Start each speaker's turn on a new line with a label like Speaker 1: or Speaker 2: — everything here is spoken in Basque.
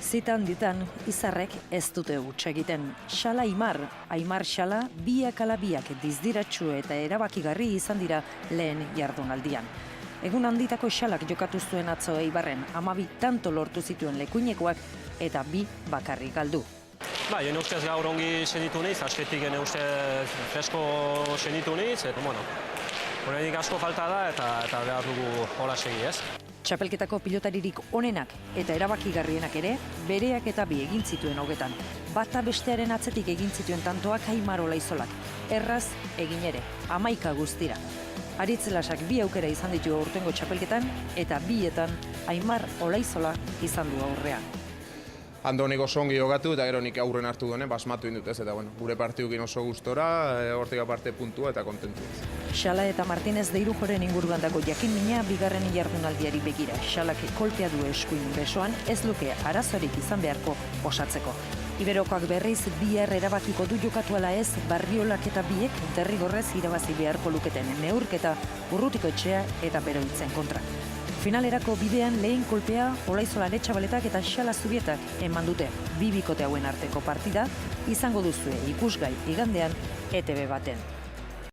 Speaker 1: Zitan ditan, izarrek ez dute huts egiten. Xala Aimar Xala, biak ala biak dizdiratsu eta erabakigarri izan dira lehen jardunaldian. Egun handitako Xalak jokatu zuen atzo Eibarren, 12 tanto lortu zituen lekuinekoak eta 2 bakarrik galdu.
Speaker 2: Jene ustez gaur ongi senitu niz, asketik jene ustez fresko senitu niz, eta horrenik asko falta da eta behar dugu hola segi, ez?
Speaker 1: Txapelketako pilotaririk onenak eta erabakigarrienak ere, bereak eta 2 egin zituen hogetan. Bata bestearen atzetik egin zituen tantoak Aimar Olaizolak. Erraz egin ere, 11 guztira. Aritz Lasak 2 aukera izan ditu aurtengo txapelketan eta 2etan Aimar Olaizola izan du aurrean.
Speaker 3: Andonik oso ongi jogatu eta gero nik aurren hartu duen, basmatu indut ez, eta gure partidukin oso gustora, hortik aparte puntua eta kontentu.
Speaker 1: Xala eta Martinez Deirujoren inguruan dago jakin-mina bigarren jardunaldiari begira. Xalak kolpea du eskuin besoan, ez luke arazorik izan beharko osatzeko. Iberokoak berriz bihar erabakiko du jokatu ala ez, Barriolak eta biek derrigorrez irabazi beharko luketen neurketa Urrutiko Etxea eta Beroitzen kontra. Finalerako bidean lehen kolpea Olaizola Etxabaletak eta Xala Zubietak eman dute. 2 bikote hauen arteko partida izango duzue ikusgai igandean ETV baten.